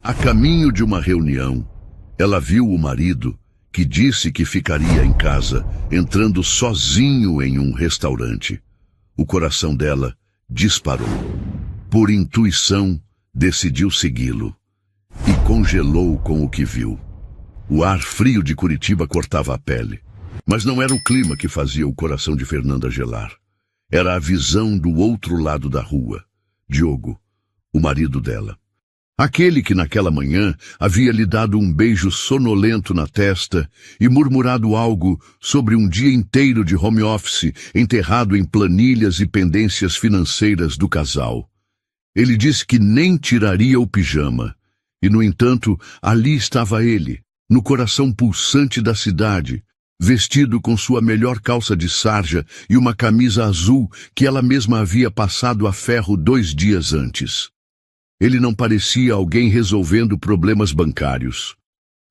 A caminho de uma reunião, ela viu o marido, que disse que ficaria em casa, entrando sozinho em um restaurante. O coração dela disparou. Por intuição, decidiu segui-lo e congelou com o que viu. O ar frio de Curitiba cortava a pele, mas não era o clima que fazia o coração de Fernanda gelar. Era a visão do outro lado da rua. Diogo, o marido dela. Aquele que naquela manhã havia lhe dado um beijo sonolento na testa e murmurado algo sobre um dia inteiro de home office enterrado em planilhas e pendências financeiras do casal. Ele disse que nem tiraria o pijama. E, no entanto, ali estava ele, no coração pulsante da cidade, vestido com sua melhor calça de sarja e uma camisa azul que ela mesma havia passado a ferro 2 dias antes. Ele não parecia alguém resolvendo problemas bancários.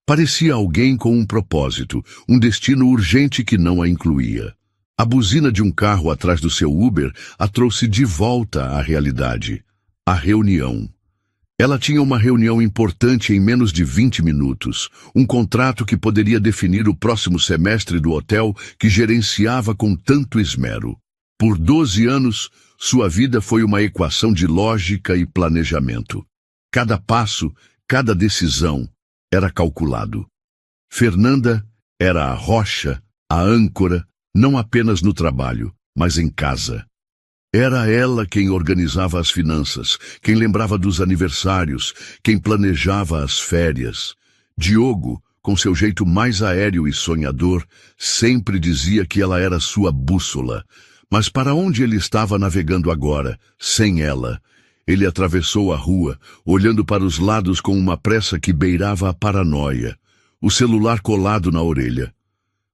Parecia alguém com um propósito, um destino urgente que não a incluía. A buzina de um carro atrás do seu Uber a trouxe de volta à realidade. A reunião. Ela tinha uma reunião importante em menos de 20 minutos, um contrato que poderia definir o próximo semestre do hotel que gerenciava com tanto esmero. Por 12 anos, sua vida foi uma equação de lógica e planejamento. Cada passo, cada decisão era calculado. Fernanda era a rocha, a âncora, não apenas no trabalho, mas em casa. Era ela quem organizava as finanças, quem lembrava dos aniversários, quem planejava as férias. Diogo, com seu jeito mais aéreo e sonhador, sempre dizia que ela era sua bússola. Mas para onde ele estava navegando agora, sem ela? Ele atravessou a rua, olhando para os lados com uma pressa que beirava a paranoia, o celular colado na orelha.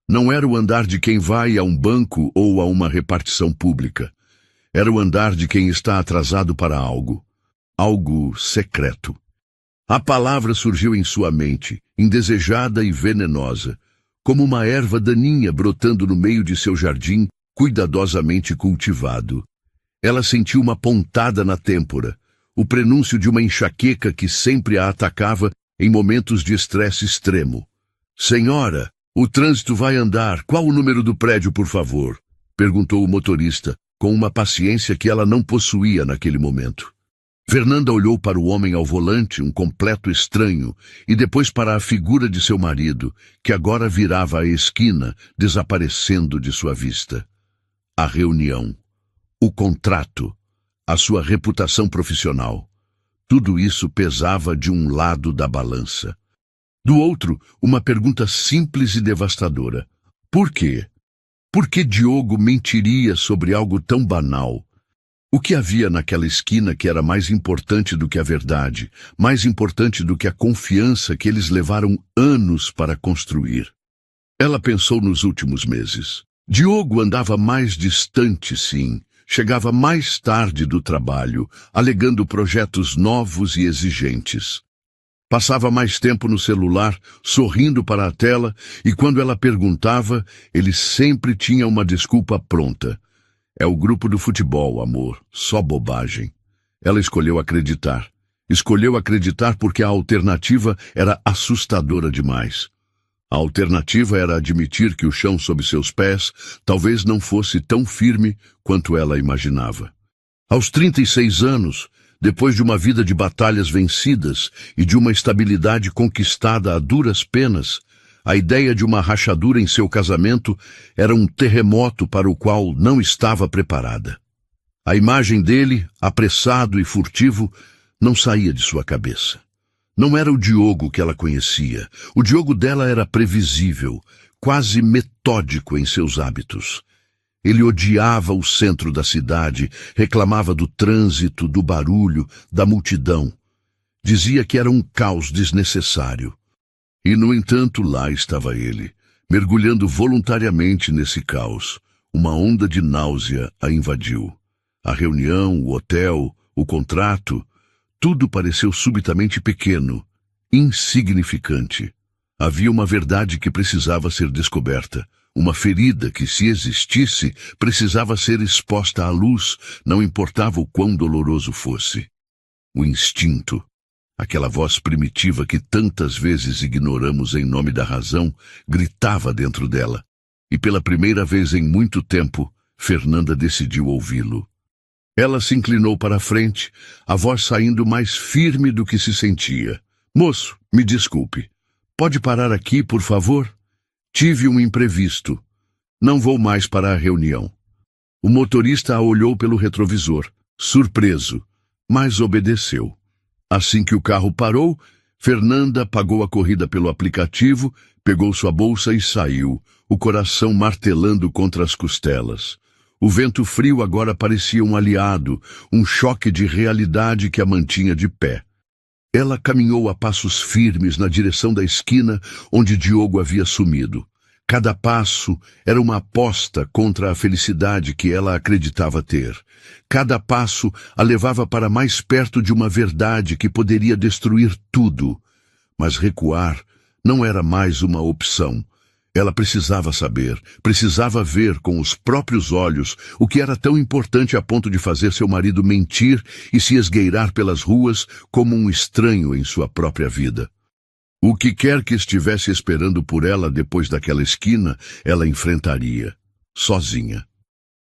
Não era o andar de quem vai a um banco ou a uma repartição pública. Era o andar de quem está atrasado para algo. Algo secreto. A palavra surgiu em sua mente, indesejada e venenosa, como uma erva daninha brotando no meio de seu jardim, cuidadosamente cultivado. Ela sentiu uma pontada na têmpora, o prenúncio de uma enxaqueca que sempre a atacava em momentos de estresse extremo. "Senhora, o trânsito vai andar. Qual o número do prédio, por favor?" perguntou o motorista, com uma paciência que ela não possuía naquele momento. Fernanda olhou para o homem ao volante, um completo estranho, e depois para a figura de seu marido, que agora virava a esquina, desaparecendo de sua vista. A reunião, o contrato, a sua reputação profissional. Tudo isso pesava de um lado da balança. Do outro, uma pergunta simples e devastadora. Por quê? Por que Diogo mentiria sobre algo tão banal? O que havia naquela esquina que era mais importante do que a verdade, mais importante do que a confiança que eles levaram anos para construir? Ela pensou nos últimos meses. Diogo andava mais distante, sim. Chegava mais tarde do trabalho, alegando projetos novos e exigentes. Passava mais tempo no celular, sorrindo para a tela, e quando ela perguntava, ele sempre tinha uma desculpa pronta. "É o grupo do futebol, amor. Só bobagem." Ela escolheu acreditar. Escolheu acreditar porque a alternativa era assustadora demais. A alternativa era admitir que o chão sob seus pés talvez não fosse tão firme quanto ela imaginava. Aos 36 anos, depois de uma vida de batalhas vencidas e de uma estabilidade conquistada a duras penas, a ideia de uma rachadura em seu casamento era um terremoto para o qual não estava preparada. A imagem dele, apressado e furtivo, não saía de sua cabeça. Não era o Diogo que ela conhecia. O Diogo dela era previsível, quase metódico em seus hábitos. Ele odiava o centro da cidade, reclamava do trânsito, do barulho, da multidão. Dizia que era um caos desnecessário. E, no entanto, lá estava ele, mergulhando voluntariamente nesse caos. Uma onda de náusea a invadiu. A reunião, o hotel, o contrato, tudo pareceu subitamente pequeno, insignificante. Havia uma verdade que precisava ser descoberta, uma ferida que, se existisse, precisava ser exposta à luz, não importava o quão doloroso fosse. O instinto. Aquela voz primitiva que tantas vezes ignoramos em nome da razão, gritava dentro dela. E pela primeira vez em muito tempo, Fernanda decidiu ouvi-lo. Ela se inclinou para a frente, a voz saindo mais firme do que se sentia. Moço, me desculpe. Pode parar aqui, por favor? Tive um imprevisto. Não vou mais para a reunião. O motorista a olhou pelo retrovisor, surpreso, mas obedeceu. Assim que o carro parou, Fernanda pagou a corrida pelo aplicativo, pegou sua bolsa e saiu, o coração martelando contra as costelas. O vento frio agora parecia um aliado, um choque de realidade que a mantinha de pé. Ela caminhou a passos firmes na direção da esquina onde Diogo havia sumido. Cada passo era uma aposta contra a felicidade que ela acreditava ter. Cada passo a levava para mais perto de uma verdade que poderia destruir tudo. Mas recuar não era mais uma opção. Ela precisava saber, precisava ver com os próprios olhos o que era tão importante a ponto de fazer seu marido mentir e se esgueirar pelas ruas como um estranho em sua própria vida. O que quer que estivesse esperando por ela depois daquela esquina, ela enfrentaria, sozinha.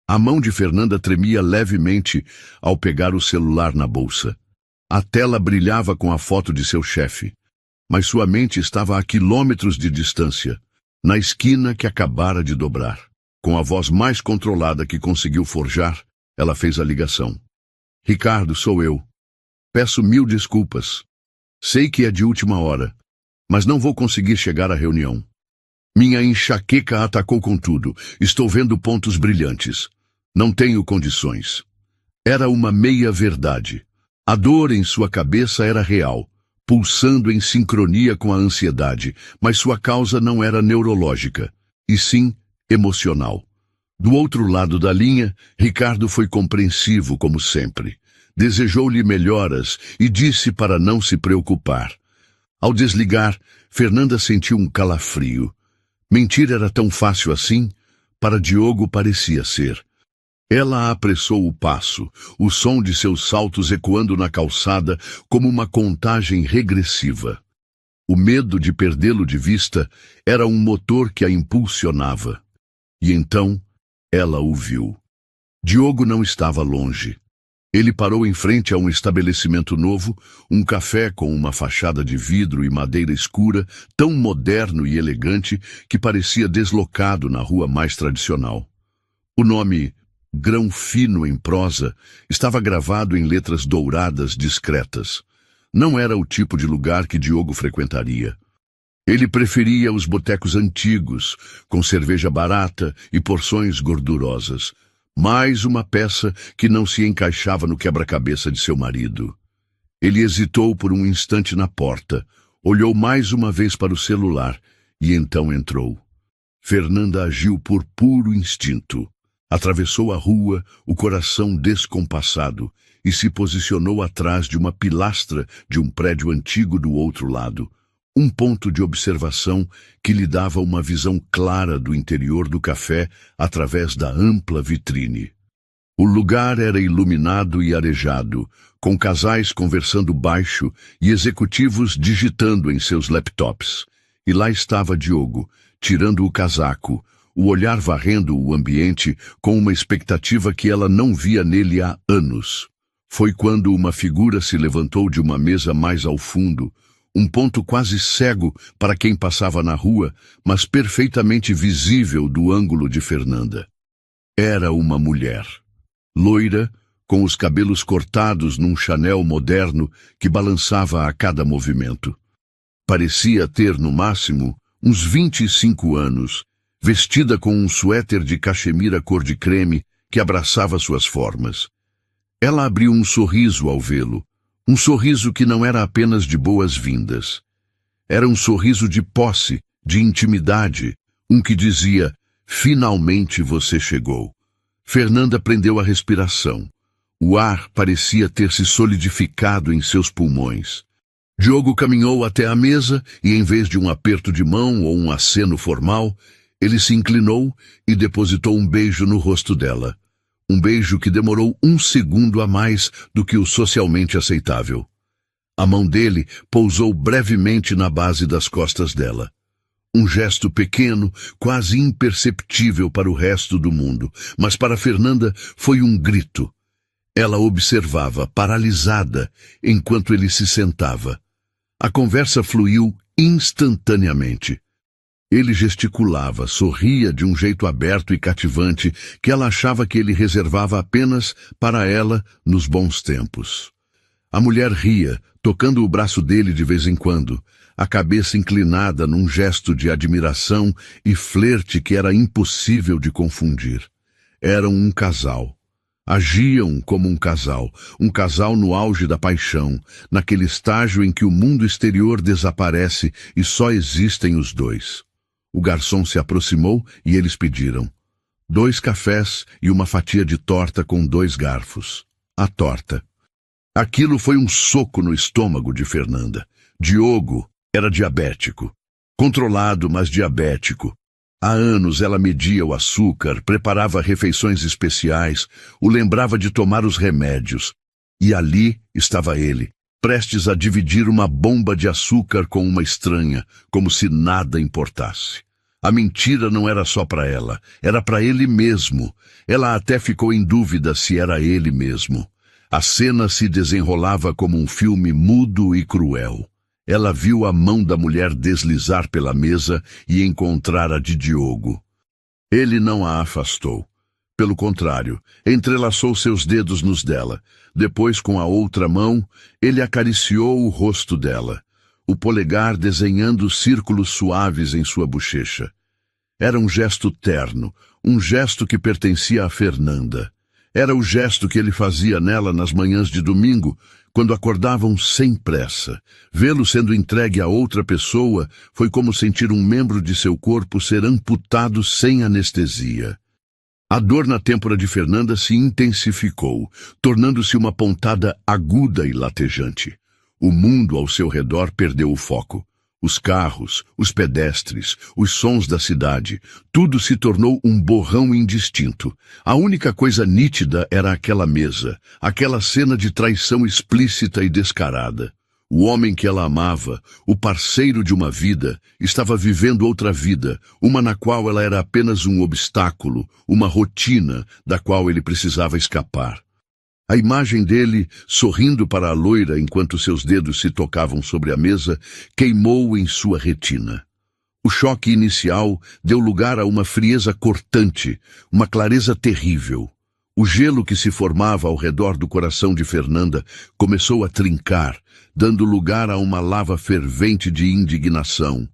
A mão de Fernanda tremia levemente ao pegar o celular na bolsa. A tela brilhava com a foto de seu chefe, mas sua mente estava a quilômetros de distância, na esquina que acabara de dobrar. Com a voz mais controlada que conseguiu forjar, ela fez a ligação. Ricardo, sou eu. Peço 1000 desculpas. Sei que é de última hora, mas não vou conseguir chegar à reunião. Minha enxaqueca atacou com tudo. Estou vendo pontos brilhantes. Não tenho condições. Era uma meia-verdade. A dor em sua cabeça era real, pulsando em sincronia com a ansiedade, mas sua causa não era neurológica, e sim emocional. Do outro lado da linha, Ricardo foi compreensivo como sempre. Desejou-lhe melhoras e disse para não se preocupar. Ao desligar, Fernanda sentiu um calafrio. Mentir era tão fácil assim? Para Diogo parecia ser. Ela apressou o passo, o som de seus saltos ecoando na calçada como uma contagem regressiva. O medo de perdê-lo de vista era um motor que a impulsionava. E então, ela o viu. Diogo não estava longe. Ele parou em frente a um estabelecimento novo, um café com uma fachada de vidro e madeira escura, tão moderno e elegante que parecia deslocado na rua mais tradicional. O nome Grão Fino em prosa estava gravado em letras douradas discretas. Não era o tipo de lugar que Diogo frequentaria. Ele preferia os botecos antigos, com cerveja barata e porções gordurosas. Mais uma peça que não se encaixava no quebra-cabeça de seu marido. Ele hesitou por um instante na porta, olhou mais uma vez para o celular e então entrou. Fernanda agiu por puro instinto. Atravessou a rua, o coração descompassado, e se posicionou atrás de uma pilastra de um prédio antigo do outro lado. Um ponto de observação que lhe dava uma visão clara do interior do café através da ampla vitrine. O lugar era iluminado e arejado, com casais conversando baixo e executivos digitando em seus laptops. E lá estava Diogo, tirando o casaco, o olhar varrendo o ambiente com uma expectativa que ela não via nele há anos. Foi quando uma figura se levantou de uma mesa mais ao fundo, um ponto quase cego para quem passava na rua, mas perfeitamente visível do ângulo de Fernanda. Era uma mulher, loira, com os cabelos cortados num chanel moderno que balançava a cada movimento. Parecia ter, no máximo, uns 25 anos, vestida com um suéter de cachemira cor de creme que abraçava suas formas. Ela abriu um sorriso ao vê-lo, um sorriso que não era apenas de boas-vindas. Era um sorriso de posse, de intimidade, um que dizia, finalmente você chegou. Fernanda prendeu a respiração. O ar parecia ter se solidificado em seus pulmões. Diogo caminhou até a mesa e, em vez de um aperto de mão ou um aceno formal, ele se inclinou e depositou um beijo no rosto dela. Um beijo que demorou 1 segundo a mais do que o socialmente aceitável. A mão dele pousou brevemente na base das costas dela. Um gesto pequeno, quase imperceptível para o resto do mundo, mas para Fernanda foi um grito. Ela observava, paralisada, enquanto ele se sentava. A conversa fluiu instantaneamente. Ele gesticulava, sorria de um jeito aberto e cativante que ela achava que ele reservava apenas para ela nos bons tempos. A mulher ria, tocando o braço dele de vez em quando, a cabeça inclinada num gesto de admiração e flerte que era impossível de confundir. Eram um casal. Agiam como um casal no auge da paixão, naquele estágio em que o mundo exterior desaparece e só existem os dois. O garçom se aproximou e eles pediram 2 cafés e uma fatia de torta com 2 garfos. A torta. Aquilo foi um soco no estômago de Fernanda. Diogo era diabético. Controlado, mas diabético. Há anos ela media o açúcar, preparava refeições especiais, o lembrava de tomar os remédios. E ali estava ele, prestes a dividir uma bomba de açúcar com uma estranha, como se nada importasse. A mentira não era só para ela, era para ele mesmo. Ela até ficou em dúvida se era ele mesmo. A cena se desenrolava como um filme mudo e cruel. Ela viu a mão da mulher deslizar pela mesa e encontrar a de Diogo. Ele não a afastou. Pelo contrário, entrelaçou seus dedos nos dela. Depois, com a outra mão, ele acariciou o rosto dela, o polegar desenhando círculos suaves em sua bochecha. Era um gesto terno, um gesto que pertencia a Fernanda. Era o gesto que ele fazia nela nas manhãs de domingo, quando acordavam sem pressa. Vê-lo sendo entregue a outra pessoa foi como sentir um membro de seu corpo ser amputado sem anestesia. A dor na têmpora de Fernanda se intensificou, tornando-se uma pontada aguda e latejante. O mundo ao seu redor perdeu o foco. Os carros, os pedestres, os sons da cidade, tudo se tornou um borrão indistinto. A única coisa nítida era aquela mesa, aquela cena de traição explícita e descarada. O homem que ela amava, o parceiro de uma vida, estava vivendo outra vida, uma na qual ela era apenas um obstáculo, uma rotina da qual ele precisava escapar. A imagem dele, sorrindo para a loira enquanto seus dedos se tocavam sobre a mesa, queimou em sua retina. O choque inicial deu lugar a uma frieza cortante, uma clareza terrível. O gelo que se formava ao redor do coração de Fernanda começou a trincar, dando lugar a uma lava fervente de indignação.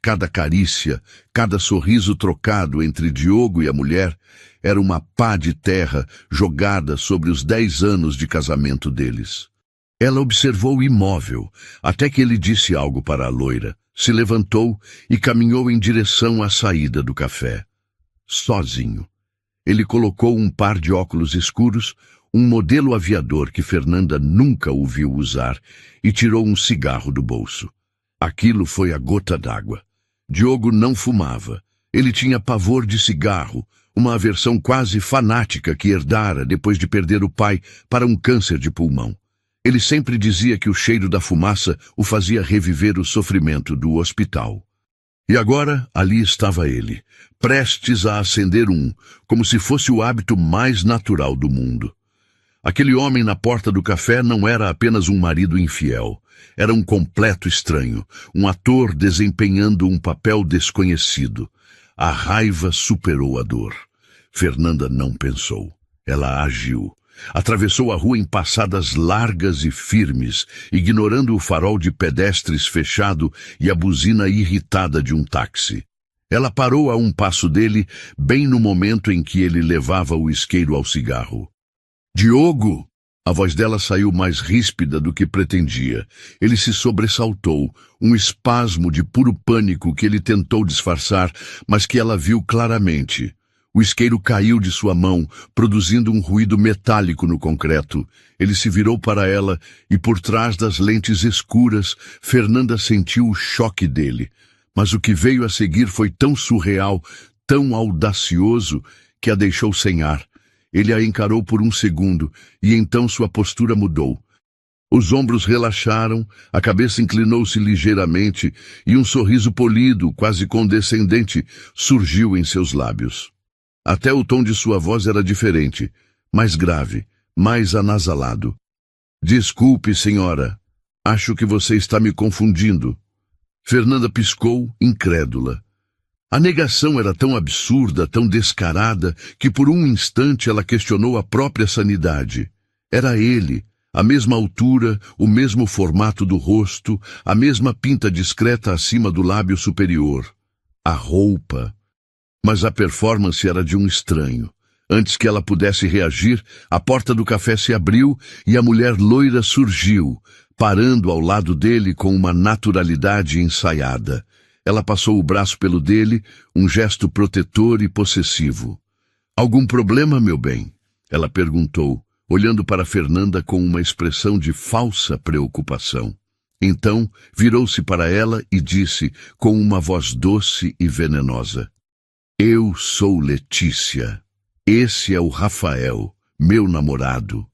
Cada carícia, cada sorriso trocado entre Diogo e a mulher era uma pá de terra jogada sobre os 10 anos de casamento deles. Ela observou imóvel, até que ele disse algo para a loira, se levantou e caminhou em direção à saída do café. Sozinho. Ele colocou um par de óculos escuros, um modelo aviador que Fernanda nunca o viu usar, e tirou um cigarro do bolso. Aquilo foi a gota d'água. Diogo não fumava. Ele tinha pavor de cigarro, uma aversão quase fanática que herdara depois de perder o pai para um câncer de pulmão. Ele sempre dizia que o cheiro da fumaça o fazia reviver o sofrimento do hospital. E agora, ali estava ele, prestes a acender como se fosse o hábito mais natural do mundo. Aquele homem na porta do café não era apenas um marido infiel. Era um completo estranho, um ator desempenhando um papel desconhecido. A raiva superou a dor. Fernanda não pensou. Ela agiu. Atravessou a rua em passadas largas e firmes, ignorando o farol de pedestres fechado e a buzina irritada de um táxi. Ela parou a um passo dele, bem no momento em que ele levava o isqueiro ao cigarro. «Diogo!» A voz dela saiu mais ríspida do que pretendia. Ele se sobressaltou, um espasmo de puro pânico que ele tentou disfarçar, mas que ela viu claramente. O isqueiro caiu de sua mão, produzindo um ruído metálico no concreto. Ele se virou para ela e, por trás das lentes escuras, Fernanda sentiu o choque dele. Mas o que veio a seguir foi tão surreal, tão audacioso, que a deixou sem ar. Ele a encarou por um segundo, e então sua postura mudou. Os ombros relaxaram, a cabeça inclinou-se ligeiramente e um sorriso polido, quase condescendente, surgiu em seus lábios. Até o tom de sua voz era diferente, mais grave, mais anasalado. Desculpe, senhora. Acho que você está me confundindo. Fernanda piscou, incrédula. A negação era tão absurda, tão descarada, que por um instante ela questionou a própria sanidade. Era ele, a mesma altura, o mesmo formato do rosto, a mesma pinta discreta acima do lábio superior. A roupa. Mas a performance era de um estranho. Antes que ela pudesse reagir, a porta do café se abriu e a mulher loira surgiu, parando ao lado dele com uma naturalidade ensaiada. Ela passou o braço pelo dele, um gesto protetor e possessivo. "Algum problema, meu bem?" ela perguntou, olhando para Fernanda com uma expressão de falsa preocupação. Então, virou-se para ela e disse, com uma voz doce e venenosa: "Eu sou Letícia. Esse é o Rafael, meu namorado.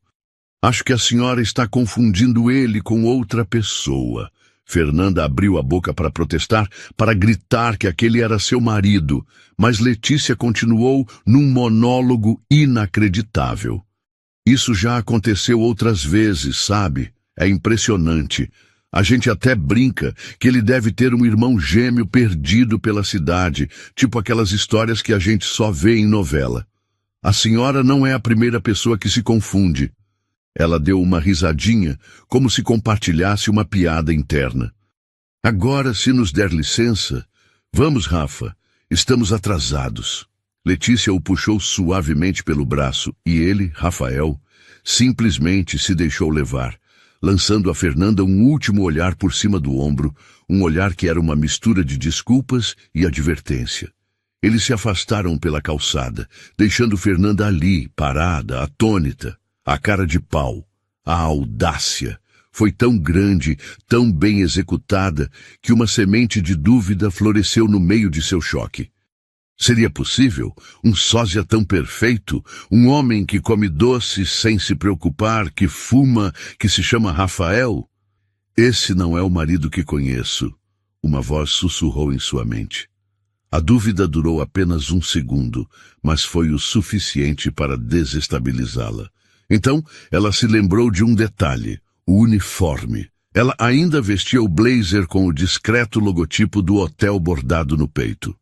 Acho que a senhora está confundindo ele com outra pessoa." Fernanda abriu a boca para protestar, para gritar que aquele era seu marido, mas Letícia continuou num monólogo inacreditável. "Isso já aconteceu outras vezes, sabe? É impressionante. A gente até brinca que ele deve ter um irmão gêmeo perdido pela cidade, tipo aquelas histórias que a gente só vê em novela. A senhora não é a primeira pessoa que se confunde." Ela deu uma risadinha, como se compartilhasse uma piada interna. "Agora, se nos der licença... Vamos, Rafa, estamos atrasados." Letícia o puxou suavemente pelo braço e ele, Rafael, simplesmente se deixou levar, lançando a Fernanda um último olhar por cima do ombro, um olhar que era uma mistura de desculpas e advertência. Eles se afastaram pela calçada, deixando Fernanda ali, parada, atônita. A cara de pau, a audácia, foi tão grande, tão bem executada, que uma semente de dúvida floresceu no meio de seu choque. Seria possível um sósia tão perfeito, um homem que come doces sem se preocupar, que fuma, que se chama Rafael? "Esse não é o marido que conheço", uma voz sussurrou em sua mente. A dúvida durou apenas um segundo, mas foi o suficiente para desestabilizá-la. Então, ela se lembrou de um detalhe: o uniforme. Ela ainda vestia o blazer com o discreto logotipo do hotel bordado no peito.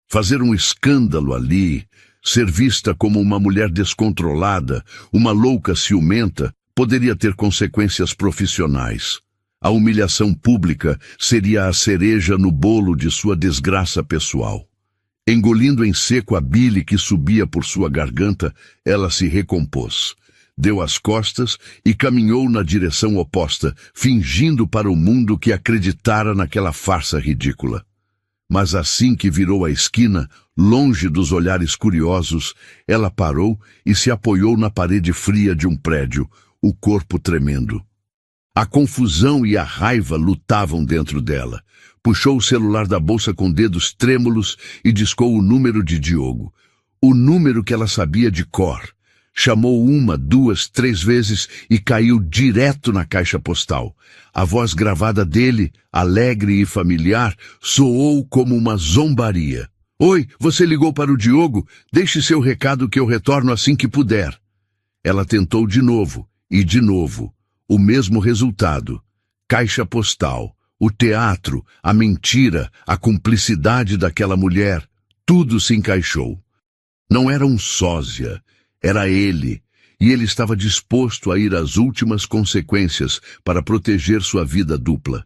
Fazer um escândalo ali, ser vista como uma mulher descontrolada, uma louca ciumenta, poderia ter consequências profissionais. A humilhação pública seria a cereja no bolo de sua desgraça pessoal. Engolindo em seco a bile que subia por sua garganta, ela se recompôs. Deu as costas e caminhou na direção oposta, fingindo para o mundo que acreditara naquela farsa ridícula. Mas assim que virou a esquina, longe dos olhares curiosos, ela parou e se apoiou na parede fria de um prédio, o corpo tremendo. A confusão e a raiva lutavam dentro dela. Puxou o celular da bolsa com dedos trêmulos e discou o número de Diogo. O número que ela sabia de cor. Chamou 1, 2, 3 vezes e caiu direto na caixa postal. A voz gravada dele, alegre e familiar, soou como uma zombaria. "Oi, você ligou para o Diogo? Deixe seu recado que eu retorno assim que puder." Ela tentou de novo, e de novo. O mesmo resultado. Caixa postal, o teatro, a mentira, a cumplicidade daquela mulher. Tudo se encaixou. Não era um sósia. Era ele, e ele estava disposto a ir às últimas consequências para proteger sua vida dupla.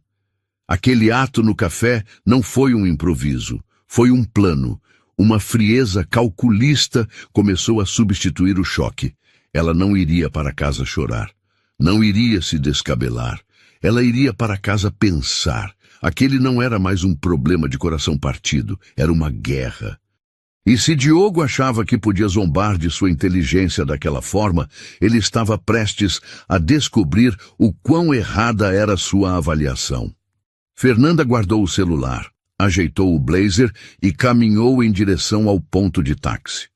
Aquele ato no café não foi um improviso, foi um plano. Uma frieza calculista começou a substituir o choque. Ela não iria para casa chorar, não iria se descabelar. Ela iria para casa pensar. Aquele não era mais um problema de coração partido, era uma guerra. E se Diogo achava que podia zombar de sua inteligência daquela forma, ele estava prestes a descobrir o quão errada era sua avaliação. Fernanda guardou o celular, ajeitou o blazer e caminhou em direção ao ponto de táxi.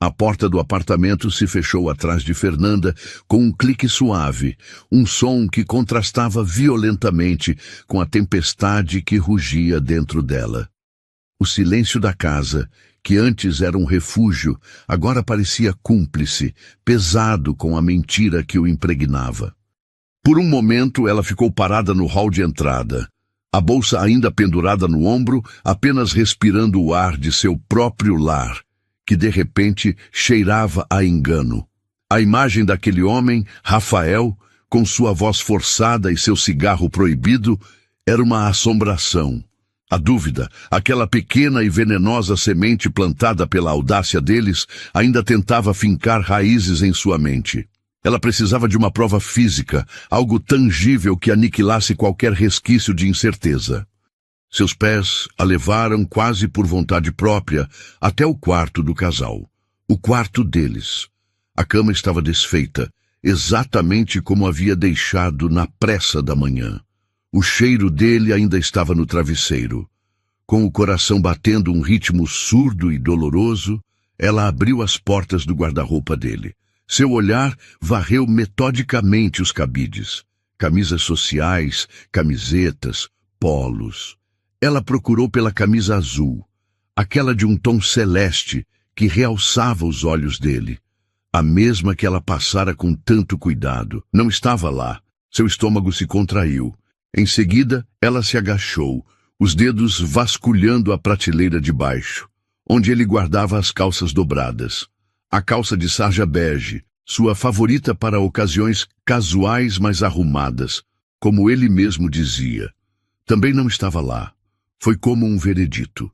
A porta do apartamento se fechou atrás de Fernanda com um clique suave, um som que contrastava violentamente com a tempestade que rugia dentro dela. O silêncio da casa, que antes era um refúgio, agora parecia cúmplice, pesado com a mentira que o impregnava. Por um momento ela ficou parada no hall de entrada, a bolsa ainda pendurada no ombro, apenas respirando o ar de seu próprio lar, que de repente cheirava a engano. A imagem daquele homem, Rafael, com sua voz forçada e seu cigarro proibido, era uma assombração. A dúvida, aquela pequena e venenosa semente plantada pela audácia deles, ainda tentava fincar raízes em sua mente. Ela precisava de uma prova física, algo tangível que aniquilasse qualquer resquício de incerteza. Seus pés a levaram quase por vontade própria até o quarto do casal. O quarto deles. A cama estava desfeita, exatamente como havia deixado na pressa da manhã. O cheiro dele ainda estava no travesseiro. Com o coração batendo um ritmo surdo e doloroso, ela abriu as portas do guarda-roupa dele. Seu olhar varreu metodicamente os cabides. Camisas sociais, camisetas, polos. Ela procurou pela camisa azul, aquela de um tom celeste que realçava os olhos dele. A mesma que ela passara com tanto cuidado. Não estava lá. Seu estômago se contraiu. Em seguida, ela se agachou, os dedos vasculhando a prateleira de baixo, onde ele guardava as calças dobradas. A calça de sarja bege, sua favorita para ocasiões casuais mas arrumadas, como ele mesmo dizia. Também não estava lá. Foi como um veredito.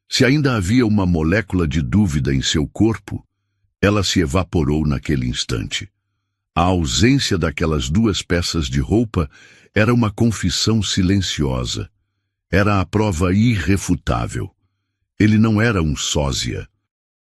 Se ainda havia uma molécula de dúvida em seu corpo, ela se evaporou naquele instante. A ausência daquelas duas peças de roupa era uma confissão silenciosa. Era a prova irrefutável. Ele não era um sósia.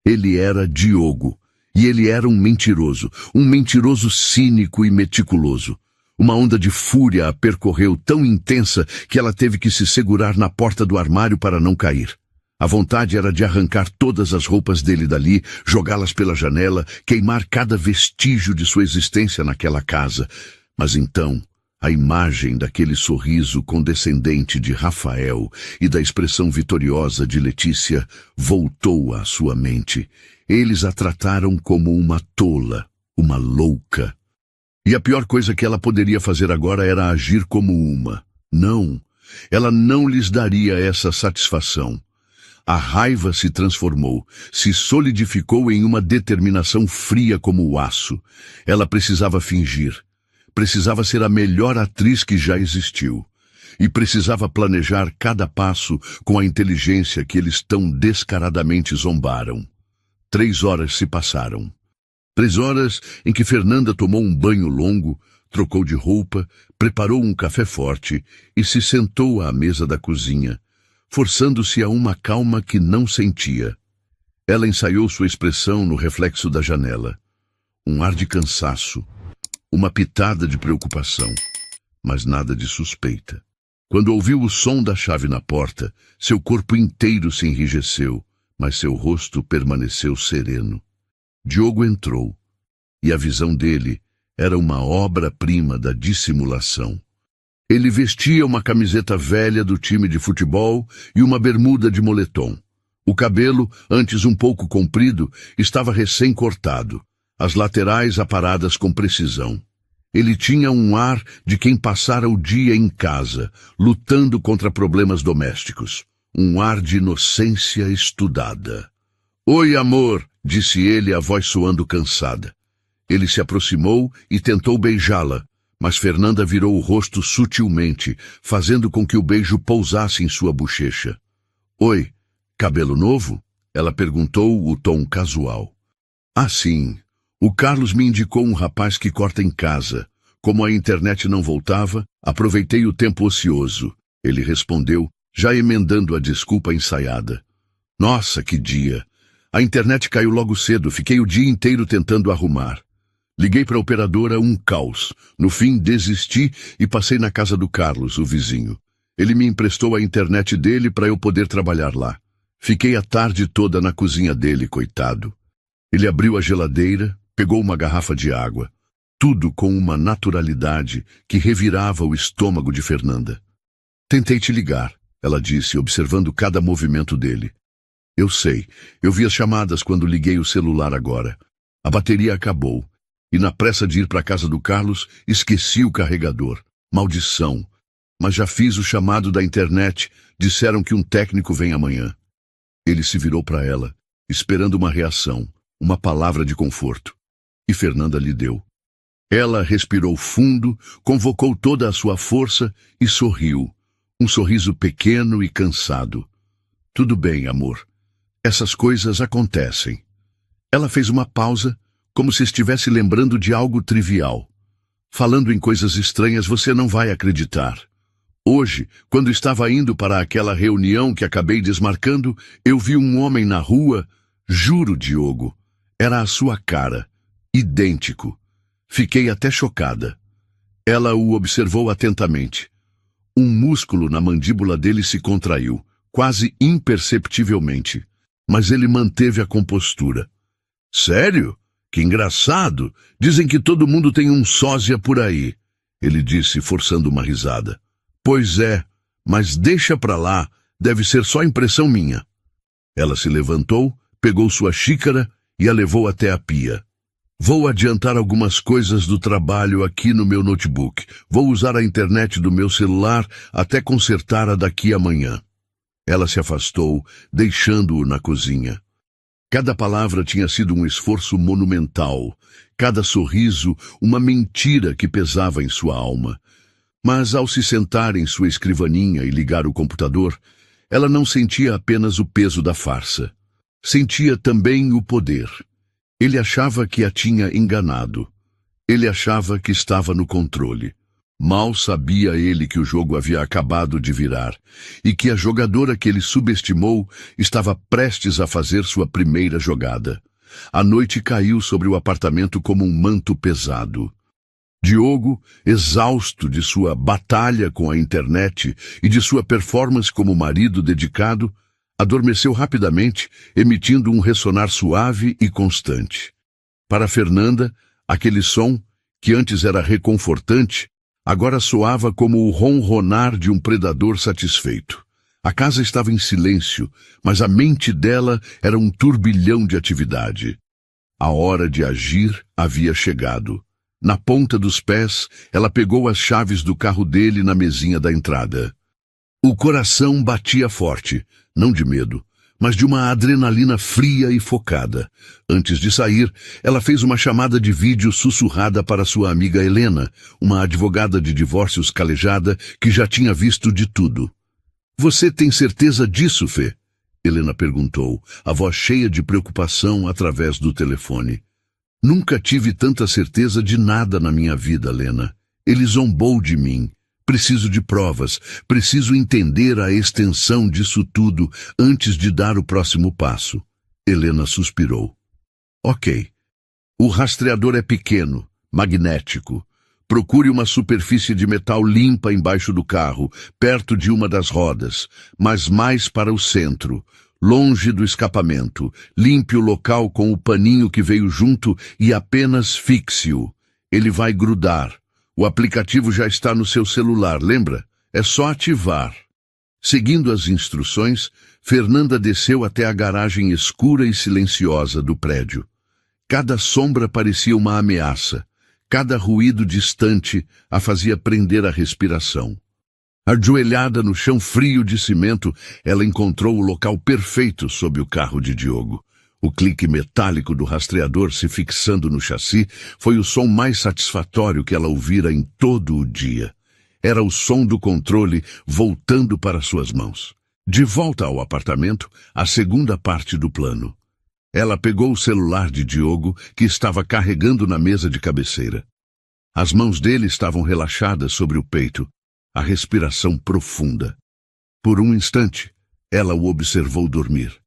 Ele era Diogo. E ele era um mentiroso cínico e meticuloso. Uma onda de fúria a percorreu tão intensa que ela teve que se segurar na porta do armário para não cair. A vontade era de arrancar todas as roupas dele dali, jogá-las pela janela, queimar cada vestígio de sua existência naquela casa. Mas então, a imagem daquele sorriso condescendente de Rafael e da expressão vitoriosa de Letícia voltou à sua mente. Eles a trataram como uma tola, uma louca. E a pior coisa que ela poderia fazer agora era agir como uma. Não, ela não lhes daria essa satisfação. A raiva se transformou, se solidificou em uma determinação fria como o aço. Ela precisava fingir. Precisava ser a melhor atriz que já existiu. E precisava planejar cada passo com a inteligência que eles tão descaradamente zombaram. 3 horas se passaram. 3 horas em que Fernanda tomou um banho longo, trocou de roupa, preparou um café forte e se sentou à mesa da cozinha, forçando-se a uma calma que não sentia. Ela ensaiou sua expressão no reflexo da janela. Um ar de cansaço, uma pitada de preocupação, mas nada de suspeita. Quando ouviu o som da chave na porta, seu corpo inteiro se enrijeceu, mas seu rosto permaneceu sereno. Diogo entrou, e a visão dele era uma obra-prima da dissimulação. Ele vestia uma camiseta velha do time de futebol e uma bermuda de moletom. O cabelo, antes um pouco comprido, estava recém-cortado, as laterais aparadas com precisão. Ele tinha um ar de quem passara o dia em casa, lutando contra problemas domésticos. Um ar de inocência estudada. "Oi, amor", disse ele, a voz soando cansada. Ele se aproximou e tentou beijá-la, mas Fernanda virou o rosto sutilmente, fazendo com que o beijo pousasse em sua bochecha. "Oi, cabelo novo?" ela perguntou, o tom casual. "Ah, sim. O Carlos me indicou um rapaz que corta em casa. Como a internet não voltava, aproveitei o tempo ocioso", ele respondeu, já emendando a desculpa ensaiada. "Nossa, que dia! A internet caiu logo cedo, fiquei o dia inteiro tentando arrumar. Liguei para a operadora, um caos. No fim, desisti e passei na casa do Carlos, o vizinho. Ele me emprestou a internet dele para eu poder trabalhar lá. Fiquei a tarde toda na cozinha dele, coitado." Ele abriu a geladeira, pegou uma garrafa de água, tudo com uma naturalidade que revirava o estômago de Fernanda. Tentei te ligar, ela disse, observando cada movimento dele. Eu sei, eu vi as chamadas quando liguei o celular agora. A bateria acabou, e na pressa de ir para a casa do Carlos, esqueci o carregador. Maldição! Mas já fiz o chamado da internet, disseram que um técnico vem amanhã. Ele se virou para ela, esperando uma reação, uma palavra de conforto. E Fernanda lhe deu. Ela respirou fundo, convocou toda a sua força e sorriu. Um sorriso pequeno e cansado. Tudo bem, amor. Essas coisas acontecem. Ela fez uma pausa, como se estivesse lembrando de algo trivial. Falando em coisas estranhas, você não vai acreditar. Hoje, quando estava indo para aquela reunião que acabei desmarcando, eu vi um homem na rua, juro, Diogo, era a sua cara, idêntico. Fiquei até chocada. Ela o observou atentamente. Um músculo na mandíbula dele se contraiu, quase imperceptivelmente, mas ele manteve a compostura. Sério? Que engraçado! Dizem que todo mundo tem um sósia por aí, ele disse, forçando uma risada. Pois é, mas deixa pra lá, deve ser só impressão minha. Ela se levantou, pegou sua xícara e a levou até a pia. Vou adiantar algumas coisas do trabalho aqui no meu notebook. Vou usar a internet do meu celular até consertar a daqui amanhã. Ela se afastou, deixando-o na cozinha. Cada palavra tinha sido um esforço monumental, cada sorriso uma mentira que pesava em sua alma. Mas ao se sentar em sua escrivaninha e ligar o computador, ela não sentia apenas o peso da farsa. Sentia também o poder. Ele achava que a tinha enganado. Ele achava que estava no controle. Mal sabia ele que o jogo havia acabado de virar e que a jogadora que ele subestimou estava prestes a fazer sua primeira jogada. A noite caiu sobre o apartamento como um manto pesado. Diogo, exausto de sua batalha com a internet e de sua performance como marido dedicado, adormeceu rapidamente, emitindo um ressonar suave e constante. Para Fernanda, aquele som, que antes era reconfortante, agora soava como o ronronar de um predador satisfeito. A casa estava em silêncio, mas a mente dela era um turbilhão de atividade. A hora de agir havia chegado. Na ponta dos pés, ela pegou as chaves do carro dele na mesinha da entrada. O coração batia forte, não de medo, mas de uma adrenalina fria e focada. Antes de sair, ela fez uma chamada de vídeo sussurrada para sua amiga Helena, uma advogada de divórcios calejada que já tinha visto de tudo. Você tem certeza disso, Fê? Helena perguntou, a voz cheia de preocupação através do telefone. Nunca tive tanta certeza de nada na minha vida, Lena. Ele zombou de mim. Preciso de provas, preciso entender a extensão disso tudo antes de dar o próximo passo. Helena suspirou. Ok. O rastreador é pequeno, magnético. Procure uma superfície de metal limpa embaixo do carro, perto de uma das rodas, mas mais para o centro, longe do escapamento. Limpe o local com o paninho que veio junto e apenas fixe-o. Ele vai grudar. O aplicativo já está no seu celular, lembra? É só ativar. Seguindo as instruções, Fernanda desceu até a garagem escura e silenciosa do prédio. Cada sombra parecia uma ameaça. Cada ruído distante a fazia prender a respiração. Ajoelhada no chão frio de cimento, ela encontrou o local perfeito sob o carro de Diogo. O clique metálico do rastreador se fixando no chassi foi o som mais satisfatório que ela ouvira em todo o dia. Era o som do controle voltando para suas mãos. De volta ao apartamento, a segunda parte do plano. Ela pegou o celular de Diogo, que estava carregando na mesa de cabeceira. As mãos dele estavam relaxadas sobre o peito, a respiração profunda. Por um instante, ela o observou dormir.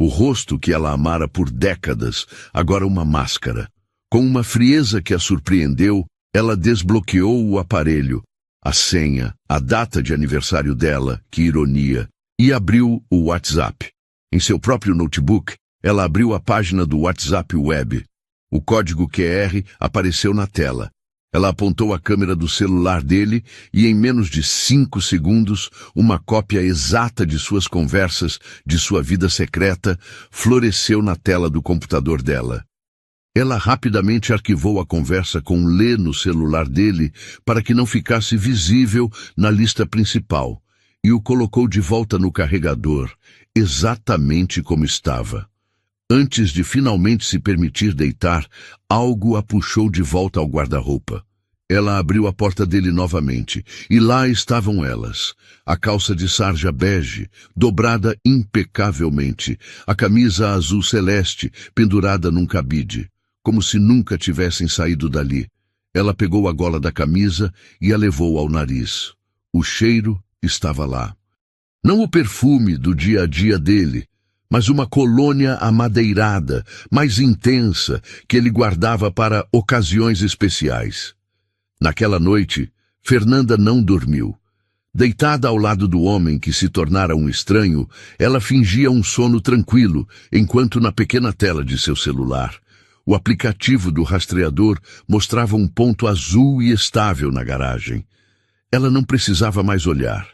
O rosto que ela amara por décadas, agora uma máscara. Com uma frieza que a surpreendeu, ela desbloqueou o aparelho, a senha, a data de aniversário dela, que ironia, e abriu o WhatsApp. Em seu próprio notebook, Ela abriu a página do WhatsApp Web. O código QR apareceu na tela. Ela apontou a câmera do celular dele e, em menos de 5 segundos, uma cópia exata de suas conversas, de sua vida secreta, floresceu na tela do computador dela. Ela rapidamente arquivou a conversa com Lê no celular dele para que não ficasse visível na lista principal e o colocou de volta no carregador, exatamente como estava. Antes de finalmente se permitir deitar, algo a puxou de volta ao guarda-roupa. Ela abriu a porta dele novamente, e lá estavam elas. A calça de sarja bege, dobrada impecavelmente, a camisa azul celeste, pendurada num cabide, como se nunca tivessem saído dali. Ela pegou a gola da camisa e a levou ao nariz. O cheiro estava lá. Não o perfume do dia a dia dele, mas uma colônia amadeirada, mais intensa, que ele guardava para ocasiões especiais. Naquela noite, Fernanda não dormiu. Deitada ao lado do homem que se tornara um estranho, ela fingia um sono tranquilo, enquanto na pequena tela de seu celular, o aplicativo do rastreador mostrava um ponto azul e estável na garagem. Ela não precisava mais olhar.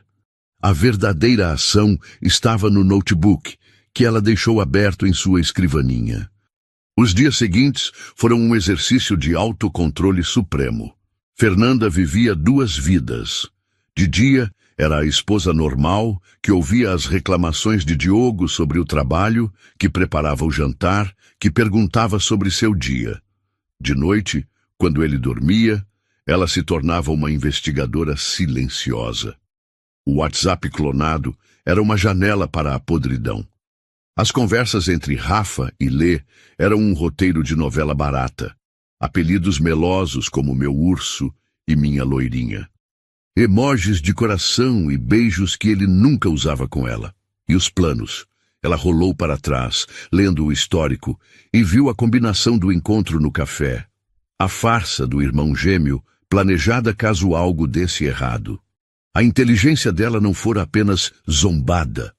A verdadeira ação estava no notebook, que ela deixou aberto em sua escrivaninha. Os dias seguintes foram um exercício de autocontrole supremo. Fernanda vivia 2 vidas. De dia, era a esposa normal, que ouvia as reclamações de Diogo sobre o trabalho, que preparava o jantar, que perguntava sobre seu dia. De noite, quando ele dormia, ela se tornava uma investigadora silenciosa. O WhatsApp clonado era uma janela para a podridão. As conversas entre Rafa e Lê eram um roteiro de novela barata. Apelidos melosos como meu urso e minha loirinha. Emojis de coração e beijos que ele nunca usava com ela. E os planos. Ela rolou para trás, lendo o histórico, e viu a combinação do encontro no café. A farsa do irmão gêmeo, planejada caso algo desse errado. A inteligência dela não fora apenas zombada.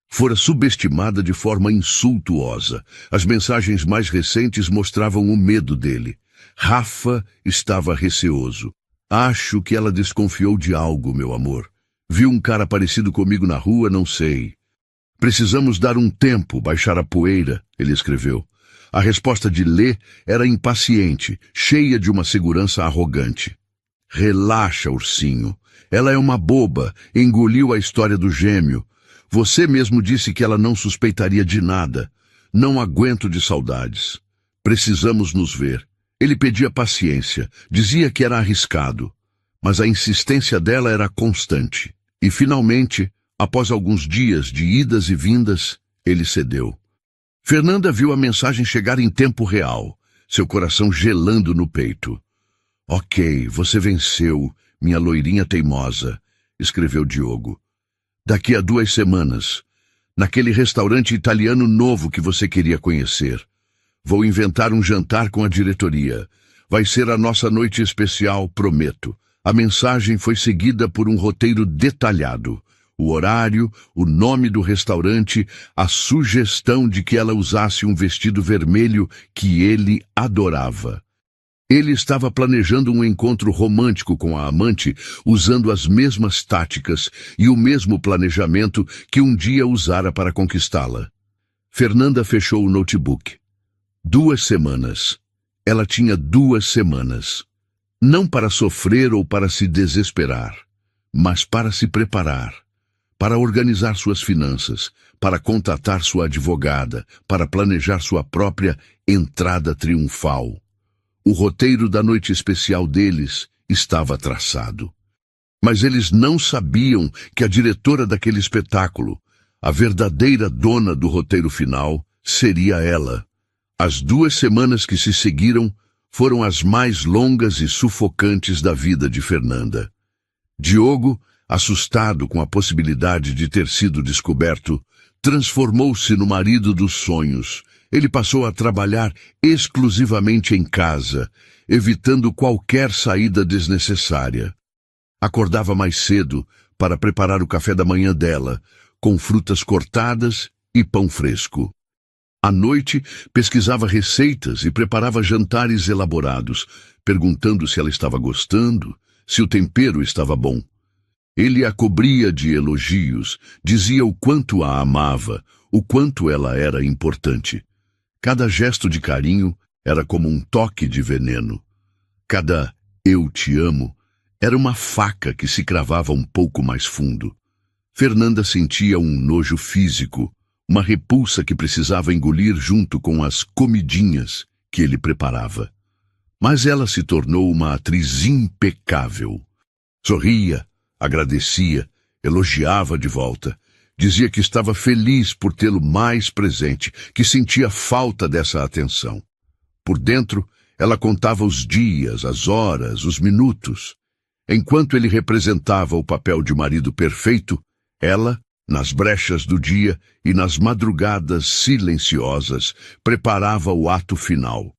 Fora subestimada de forma insultuosa. As mensagens mais recentes mostravam o medo dele. Rafa estava receoso. Acho que ela desconfiou de algo, meu amor. Viu um cara parecido comigo na rua, não sei. Precisamos dar um tempo, baixar a poeira, ele escreveu. A resposta de Lê era impaciente, cheia de uma segurança arrogante. Relaxa, ursinho. Ela é uma boba, engoliu a história do gêmeo. Você mesmo disse que ela não suspeitaria de nada. Não aguento de saudades. Precisamos nos ver. Ele pedia paciência, dizia que era arriscado, mas a insistência dela era constante. E finalmente, após alguns dias de idas e vindas, ele cedeu. Fernanda viu a mensagem chegar em tempo real, seu coração gelando no peito. Ok, você venceu, minha loirinha teimosa, escreveu Diogo. Daqui a 2 semanas, naquele restaurante italiano novo que você queria conhecer. Vou inventar um jantar com a diretoria. Vai ser a nossa noite especial, prometo. A mensagem foi seguida por um roteiro detalhado. O horário, o nome do restaurante, a sugestão de que ela usasse um vestido vermelho que ele adorava. Ele estava planejando um encontro romântico com a amante, usando as mesmas táticas e o mesmo planejamento que um dia usara para conquistá-la. Fernanda fechou o notebook. 2 semanas. Ela tinha 2 semanas. Não para sofrer ou para se desesperar, mas para se preparar, para organizar suas finanças, para contatar sua advogada, para planejar sua própria entrada triunfal. O roteiro da noite especial deles estava traçado. Mas eles não sabiam que a diretora daquele espetáculo, a verdadeira dona do roteiro final, seria ela. As 2 semanas que se seguiram foram as mais longas e sufocantes da vida de Fernanda. Diogo, assustado com a possibilidade de ter sido descoberto, transformou-se no marido dos sonhos. Ele passou a trabalhar exclusivamente em casa, evitando qualquer saída desnecessária. Acordava mais cedo para preparar o café da manhã dela, com frutas cortadas e pão fresco. À noite, pesquisava receitas e preparava jantares elaborados, perguntando se ela estava gostando, se o tempero estava bom. Ele a cobria de elogios, dizia o quanto a amava, o quanto ela era importante. Cada gesto de carinho era como um toque de veneno. Cada "eu te amo" era uma faca que se cravava um pouco mais fundo. Fernanda sentia um nojo físico, uma repulsa que precisava engolir junto com as comidinhas que ele preparava. Mas ela se tornou uma atriz impecável. Sorria, agradecia, elogiava de volta. Dizia que estava feliz por tê-lo mais presente, que sentia falta dessa atenção. Por dentro, ela contava os dias, as horas, os minutos. Enquanto ele representava o papel de marido perfeito, ela, nas brechas do dia e nas madrugadas silenciosas, preparava o ato final.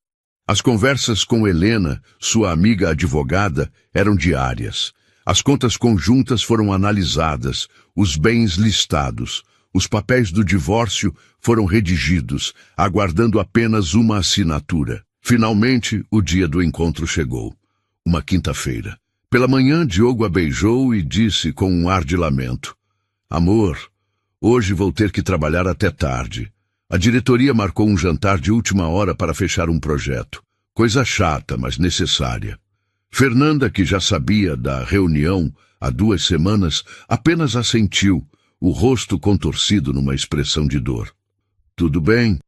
As conversas com Helena, sua amiga advogada, eram diárias. As contas conjuntas foram analisadas, os bens listados. Os papéis do divórcio foram redigidos, aguardando apenas uma assinatura. Finalmente, o dia do encontro chegou. Uma quinta-feira. Pela manhã, Diogo a beijou e disse com um ar de lamento: "Amor, hoje vou ter que trabalhar até tarde. A diretoria marcou um jantar de última hora para fechar um projeto. Coisa chata, mas necessária." Fernanda, que já sabia da reunião há 2 semanas, apenas assentiu, o rosto contorcido numa expressão de dor. "Tudo bem.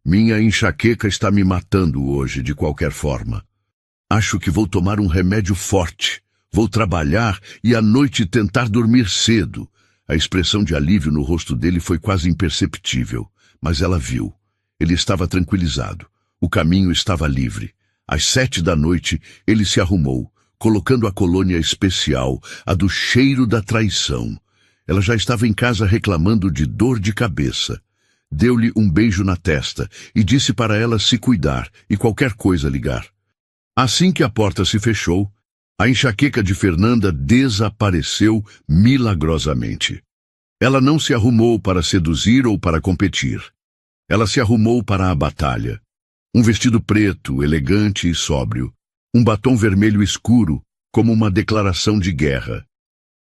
Minha enxaqueca está me matando hoje, de qualquer forma. Acho que vou tomar um remédio forte. Vou trabalhar e à noite tentar dormir cedo." A expressão de alívio no rosto dele foi quase imperceptível, mas ela viu. Ele estava tranquilizado. O caminho estava livre. Às 7 da noite, ele se arrumou, colocando a colônia especial, a do cheiro da traição. Ela já estava em casa reclamando de dor de cabeça. Deu-lhe um beijo na testa e disse para ela se cuidar e qualquer coisa ligar. Assim que a porta se fechou, a enxaqueca de Fernanda desapareceu milagrosamente. Ela não se arrumou para seduzir ou para competir. Ela se arrumou para a batalha. Um vestido preto, elegante e sóbrio. Um batom vermelho escuro, como uma declaração de guerra.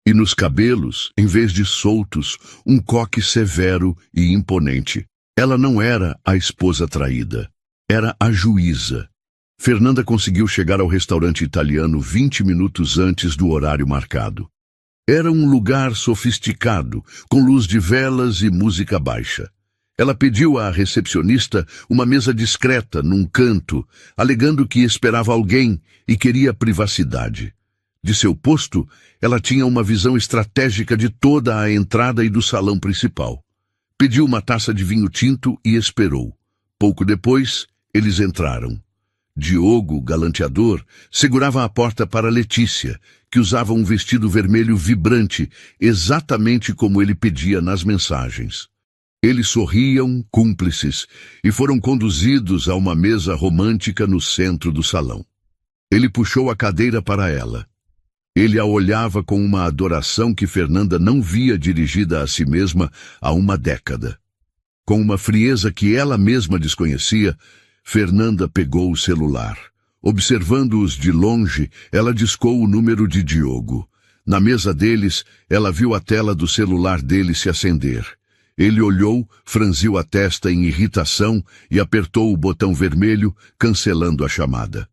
E nos cabelos, em vez de soltos, um coque severo e imponente. Ela não era a esposa traída. Era a juíza. Fernanda conseguiu chegar ao restaurante italiano 20 minutos antes do horário marcado. Era um lugar sofisticado, com luz de velas e música baixa. Ela pediu à recepcionista uma mesa discreta num canto, alegando que esperava alguém e queria privacidade. De seu posto, ela tinha uma visão estratégica de toda a entrada e do salão principal. Pediu uma taça de vinho tinto e esperou. Pouco depois, eles entraram. Diogo, galanteador, segurava a porta para Letícia, que usava um vestido vermelho vibrante, exatamente como ele pedia nas mensagens. Eles sorriam, cúmplices, e foram conduzidos a uma mesa romântica no centro do salão. Ele puxou a cadeira para ela. Ele a olhava com uma adoração que Fernanda não via dirigida a si mesma há uma década. Com uma frieza que ela mesma desconhecia, Fernanda pegou o celular. Observando-os de longe, ela discou o número de Diogo. Na mesa deles, ela viu a tela do celular dele se acender. Ele olhou, franziu a testa em irritação e apertou o botão vermelho, cancelando a chamada.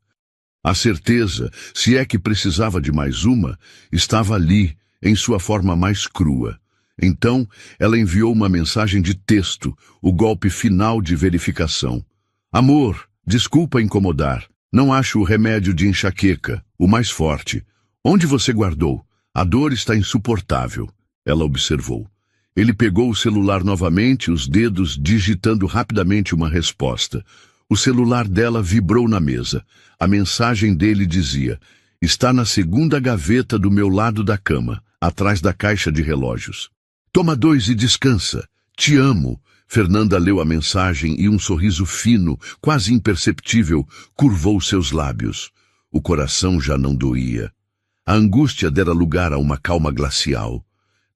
A certeza, se é que precisava de mais uma, estava ali, em sua forma mais crua. Então, ela enviou uma mensagem de texto, o golpe final de verificação. "Amor, desculpa incomodar. Não acho o remédio de enxaqueca, o mais forte. Onde você guardou? A dor está insuportável." Ela observou. Ele pegou o celular novamente, os dedos digitando rapidamente uma resposta. O celular dela vibrou na mesa. A mensagem dele dizia: "Está na segunda gaveta do meu lado da cama, atrás da caixa de relógios. Toma 2 e descansa. Te amo." Fernanda leu a mensagem e um sorriso fino, quase imperceptível, curvou seus lábios. O coração já não doía. A angústia dera lugar a uma calma glacial.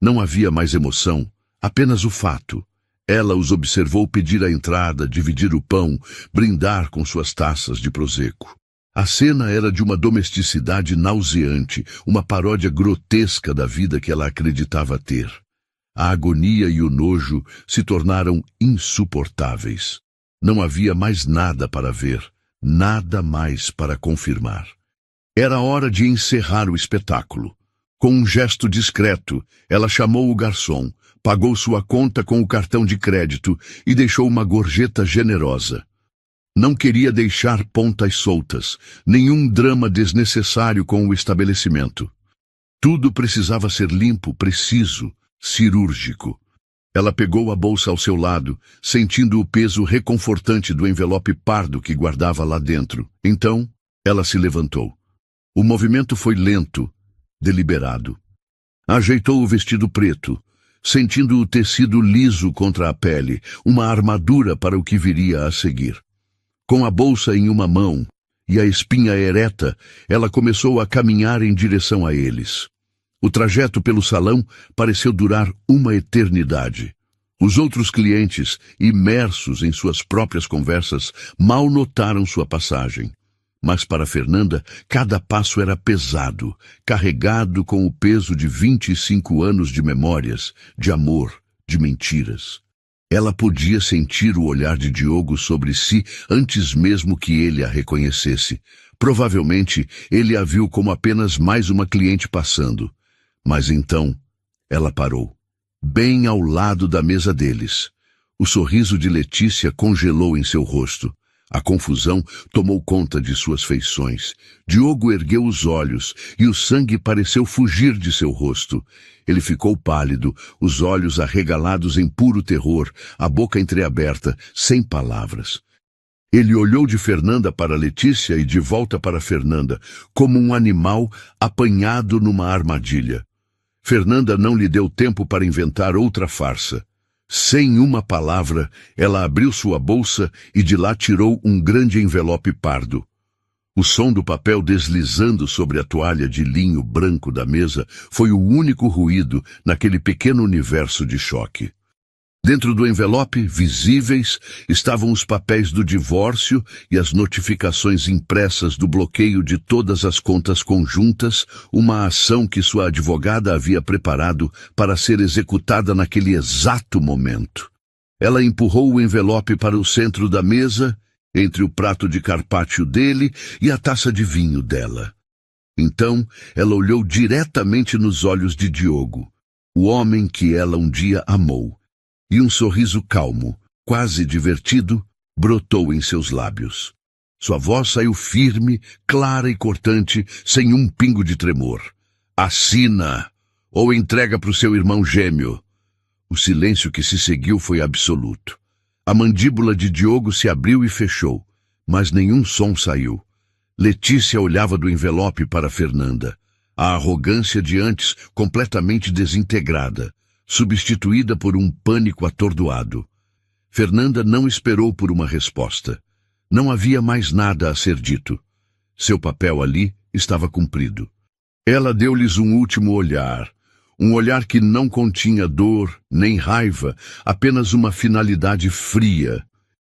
Não havia mais emoção, apenas o fato. Ela os observou pedir a entrada, dividir o pão, brindar com suas taças de prosecco. A cena era de uma domesticidade nauseante, uma paródia grotesca da vida que ela acreditava ter. A agonia e o nojo se tornaram insuportáveis. Não havia mais nada para ver, nada mais para confirmar. Era hora de encerrar o espetáculo. Com um gesto discreto, ela chamou o garçom, pagou sua conta com o cartão de crédito e deixou uma gorjeta generosa. Não queria deixar pontas soltas, nenhum drama desnecessário com o estabelecimento. Tudo precisava ser limpo, preciso, cirúrgico. Ela pegou a bolsa ao seu lado, sentindo o peso reconfortante do envelope pardo que guardava lá dentro. Então, ela se levantou. O movimento foi lento, deliberado. Ajeitou o vestido preto, sentindo o tecido liso contra a pele, uma armadura para o que viria a seguir. Com a bolsa em uma mão e a espinha ereta, ela começou a caminhar em direção a eles. O trajeto pelo salão pareceu durar uma eternidade. Os outros clientes, imersos em suas próprias conversas, mal notaram sua passagem. Mas para Fernanda, cada passo era pesado, carregado com o peso de 25 anos de memórias, de amor, de mentiras. Ela podia sentir o olhar de Diogo sobre si antes mesmo que ele a reconhecesse. Provavelmente, ele a viu como apenas mais uma cliente passando. Mas então, ela parou, bem ao lado da mesa deles. O sorriso de Letícia congelou em seu rosto. A confusão tomou conta de suas feições. Diogo ergueu os olhos e o sangue pareceu fugir de seu rosto. Ele ficou pálido, os olhos arregalados em puro terror, a boca entreaberta, sem palavras. Ele olhou de Fernanda para Letícia e de volta para Fernanda, como um animal apanhado numa armadilha. Fernanda não lhe deu tempo para inventar outra farsa. Sem uma palavra, ela abriu sua bolsa e de lá tirou um grande envelope pardo. O som do papel deslizando sobre a toalha de linho branco da mesa foi o único ruído naquele pequeno universo de choque. Dentro do envelope, visíveis, estavam os papéis do divórcio e as notificações impressas do bloqueio de todas as contas conjuntas, uma ação que sua advogada havia preparado para ser executada naquele exato momento. Ela empurrou o envelope para o centro da mesa, entre o prato de carpaccio dele e a taça de vinho dela. Então, ela olhou diretamente nos olhos de Diogo, o homem que ela um dia amou. E um sorriso calmo, quase divertido, brotou em seus lábios. Sua voz saiu firme, clara e cortante, sem um pingo de tremor. Assina, ou entrega para o seu irmão gêmeo. O silêncio que se seguiu foi absoluto. A mandíbula de Diogo se abriu e fechou, mas nenhum som saiu. Letícia olhava do envelope para Fernanda. A arrogância de antes completamente desintegrada, substituída por um pânico atordoado. Fernanda não esperou por uma resposta. Não havia mais nada a ser dito. Seu papel ali estava cumprido. Ela deu-lhes um último olhar, um olhar que não continha dor nem raiva, apenas uma finalidade fria.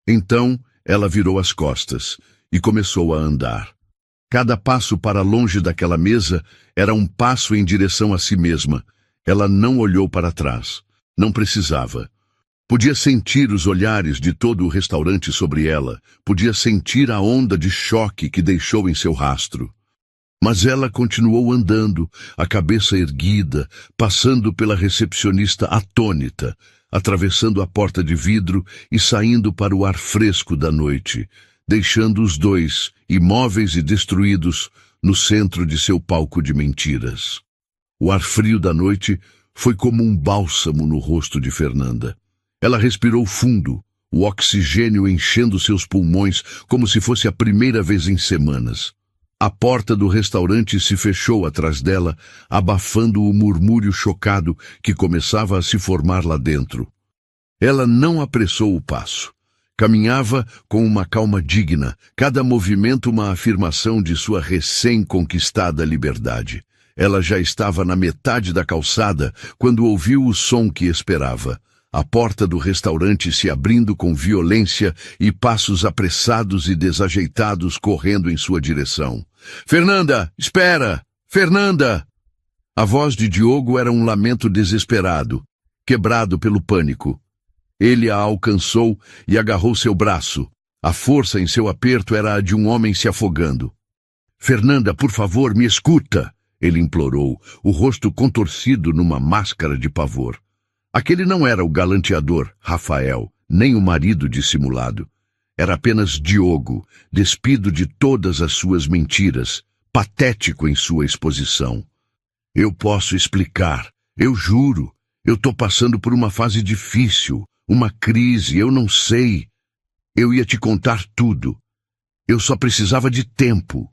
Então, ela virou as costas e começou a andar. Cada passo para longe daquela mesa era um passo em direção a si mesma. Ela não olhou para trás. Não precisava. Podia sentir os olhares de todo o restaurante sobre ela. Podia sentir a onda de choque que deixou em seu rastro. Mas ela continuou andando, a cabeça erguida, passando pela recepcionista atônita, atravessando a porta de vidro e saindo para o ar fresco da noite, deixando os dois, imóveis e destruídos, no centro de seu palco de mentiras. O ar frio da noite foi como um bálsamo no rosto de Fernanda. Ela respirou fundo, o oxigênio enchendo seus pulmões como se fosse a primeira vez em semanas. A porta do restaurante se fechou atrás dela, abafando o murmúrio chocado que começava a se formar lá dentro. Ela não apressou o passo. Caminhava com uma calma digna, cada movimento uma afirmação de sua recém-conquistada liberdade. Ela já estava na metade da calçada quando ouviu o som que esperava, a porta do restaurante se abrindo com violência e passos apressados e desajeitados correndo em sua direção. "Fernanda, espera! Fernanda!" A voz de Diogo era um lamento desesperado, quebrado pelo pânico. Ele a alcançou e agarrou seu braço. A força em seu aperto era a de um homem se afogando. "Fernanda, por favor, me escuta!" ele implorou, o rosto contorcido numa máscara de pavor. Aquele não era o galanteador Rafael, nem o marido dissimulado. Era apenas Diogo, despido de todas as suas mentiras, patético em sua exposição. "Eu posso explicar, eu juro. Eu tô passando por uma fase difícil, uma crise, eu não sei. Eu ia te contar tudo. Eu só precisava de tempo."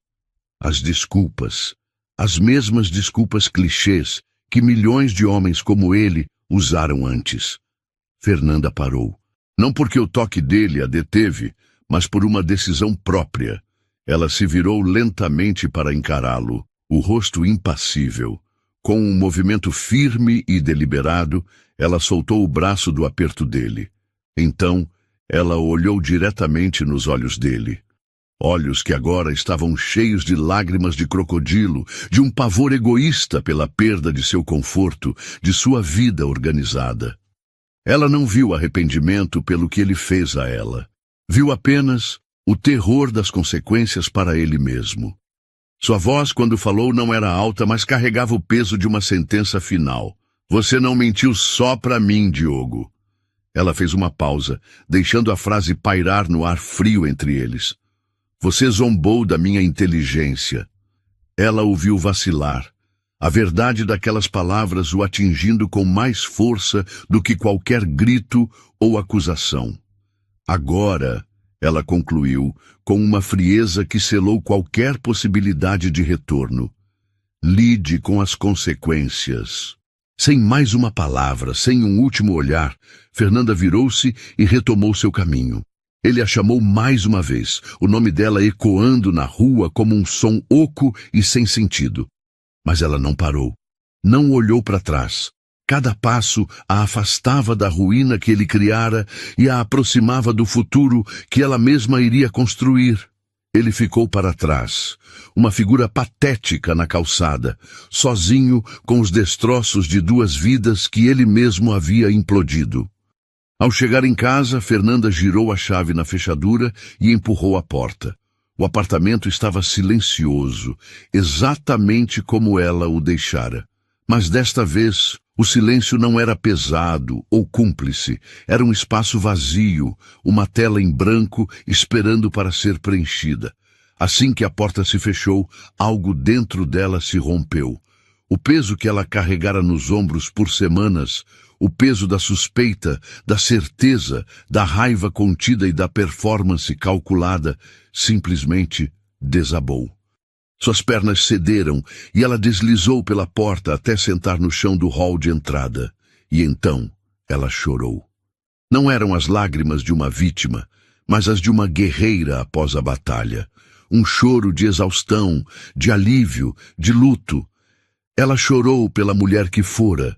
As desculpas, as mesmas desculpas clichês que milhões de homens como ele usaram antes. Fernanda parou. Não porque o toque dele a deteve, mas por uma decisão própria. Ela se virou lentamente para encará-lo, o rosto impassível. Com um movimento firme e deliberado, ela soltou o braço do aperto dele. Então, ela olhou diretamente nos olhos dele. Olhos que agora estavam cheios de lágrimas de crocodilo, de um pavor egoísta pela perda de seu conforto, de sua vida organizada. Ela não viu arrependimento pelo que ele fez a ela. Viu apenas o terror das consequências para ele mesmo. Sua voz, quando falou, não era alta, mas carregava o peso de uma sentença final. "Você não mentiu só para mim, Diogo." Ela fez uma pausa, deixando a frase pairar no ar frio entre eles. "Você zombou da minha inteligência." Ela o viu vacilar, a verdade daquelas palavras o atingindo com mais força do que qualquer grito ou acusação. "Agora," ela concluiu, com uma frieza que selou qualquer possibilidade de retorno, "lide com as consequências." Sem mais uma palavra, sem um último olhar, Fernanda virou-se e retomou seu caminho. Ele a chamou mais uma vez, o nome dela ecoando na rua como um som oco e sem sentido. Mas ela não parou. Não olhou para trás. Cada passo a afastava da ruína que ele criara e a aproximava do futuro que ela mesma iria construir. Ele ficou para trás, uma figura patética na calçada, sozinho com os destroços de duas vidas que ele mesmo havia implodido. Ao chegar em casa, Fernanda girou a chave na fechadura e empurrou a porta. O apartamento estava silencioso, exatamente como ela o deixara. Mas desta vez, o silêncio não era pesado ou cúmplice. Era um espaço vazio, uma tela em branco esperando para ser preenchida. Assim que a porta se fechou, algo dentro dela se rompeu. O peso que ela carregara nos ombros por semanas, o peso da suspeita, da certeza, da raiva contida e da performance calculada, simplesmente desabou. Suas pernas cederam e ela deslizou pela porta até sentar no chão do hall de entrada. E então ela chorou. Não eram as lágrimas de uma vítima, mas as de uma guerreira após a batalha. Um choro de exaustão, de alívio, de luto. Ela chorou pela mulher que fora,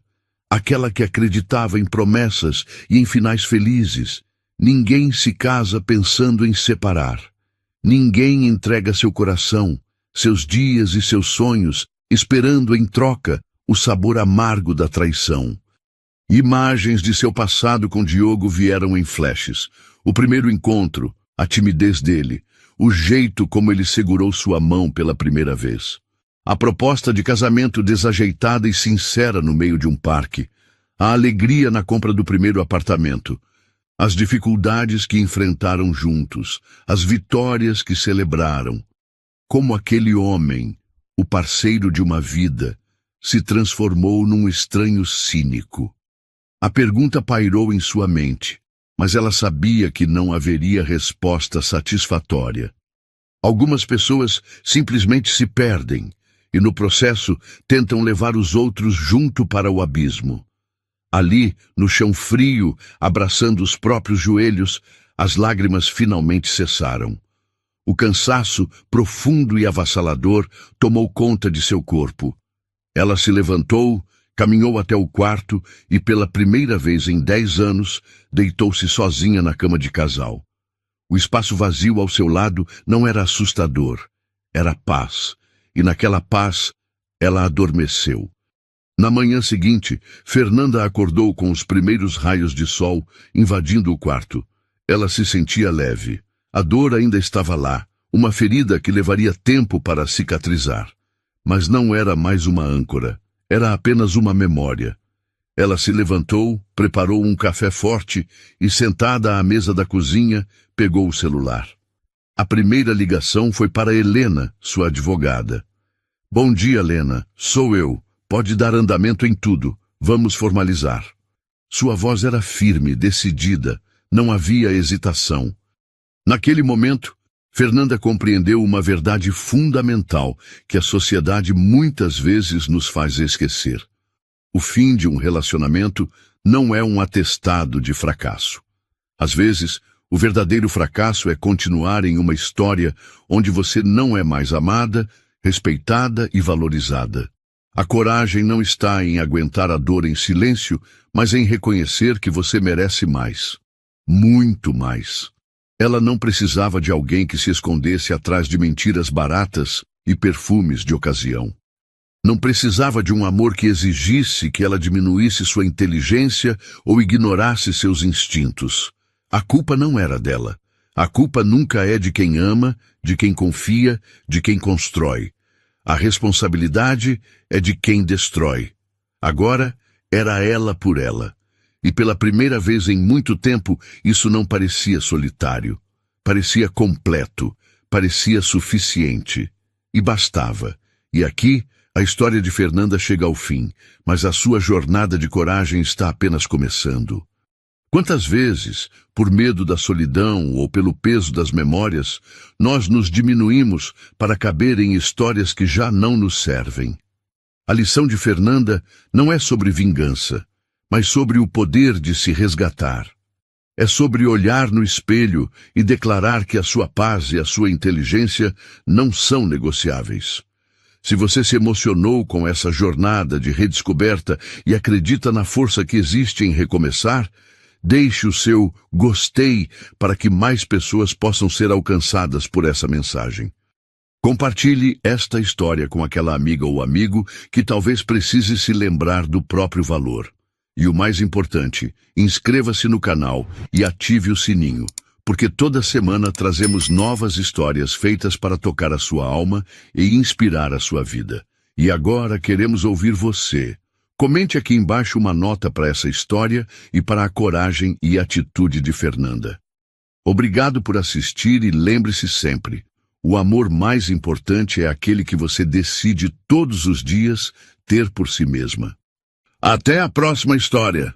aquela que acreditava em promessas e em finais felizes. Ninguém se casa pensando em separar. Ninguém entrega seu coração, seus dias e seus sonhos, esperando em troca o sabor amargo da traição. Imagens de seu passado com Diogo vieram em flashes. O primeiro encontro, a timidez dele, o jeito como ele segurou sua mão pela primeira vez. A proposta de casamento desajeitada e sincera no meio de um parque. A alegria na compra do primeiro apartamento. As dificuldades que enfrentaram juntos. As vitórias que celebraram. Como aquele homem, o parceiro de uma vida, se transformou num estranho cínico. A pergunta pairou em sua mente, mas ela sabia que não haveria resposta satisfatória. Algumas pessoas simplesmente se perdem e, no processo, tentam levar os outros junto para o abismo. Ali, no chão frio, abraçando os próprios joelhos, as lágrimas finalmente cessaram. O cansaço, profundo e avassalador, tomou conta de seu corpo. Ela se levantou, Caminhou até o quarto e, pela primeira vez em 10 anos, deitou-se sozinha na cama de casal. O espaço vazio ao seu lado não era assustador, era paz, e naquela paz ela adormeceu. Na manhã seguinte, Fernanda acordou com os primeiros raios de sol invadindo o quarto. Ela se sentia leve. A dor ainda estava lá, uma ferida que levaria tempo para cicatrizar. Mas não era mais uma âncora, era apenas uma memória. Ela se levantou, preparou um café forte e, sentada à mesa da cozinha, pegou o celular. A primeira ligação foi para Helena, sua advogada. Bom dia, Helena. Sou eu. Pode dar andamento em tudo. Vamos formalizar. Sua voz era firme, decidida. Não havia hesitação. Naquele momento, Fernanda compreendeu uma verdade fundamental que a sociedade muitas vezes nos faz esquecer. O fim de um relacionamento não é um atestado de fracasso. Às vezes, o verdadeiro fracasso é continuar em uma história onde você não é mais amada, respeitada e valorizada. A coragem não está em aguentar a dor em silêncio, mas em reconhecer que você merece mais. Muito mais. Ela não precisava de alguém que se escondesse atrás de mentiras baratas e perfumes de ocasião. Não precisava de um amor que exigisse que ela diminuísse sua inteligência ou ignorasse seus instintos. A culpa não era dela. A culpa nunca é de quem ama, de quem confia, de quem constrói. A responsabilidade é de quem destrói. Agora, era ela por ela. E pela primeira vez em muito tempo, isso não parecia solitário. Parecia completo, parecia suficiente. E bastava. E aqui, a história de Fernanda chega ao fim, mas a sua jornada de coragem está apenas começando. Quantas vezes, por medo da solidão ou pelo peso das memórias, nós nos diminuímos para caber em histórias que já não nos servem? A lição de Fernanda não é sobre vingança, mas sobre o poder de se resgatar. É sobre olhar no espelho e declarar que a sua paz e a sua inteligência não são negociáveis. Se você se emocionou com essa jornada de redescoberta e acredita na força que existe em recomeçar, deixe o seu gostei para que mais pessoas possam ser alcançadas por essa mensagem. Compartilhe esta história com aquela amiga ou amigo que talvez precise se lembrar do próprio valor. E o mais importante, inscreva-se no canal e ative o sininho, porque toda semana trazemos novas histórias feitas para tocar a sua alma e inspirar a sua vida. E agora queremos ouvir você. Comente aqui embaixo uma nota para essa história e para a coragem e atitude de Fernanda. Obrigado por assistir e lembre-se sempre, o amor mais importante é aquele que você decide todos os dias ter por si mesma. Até a próxima história!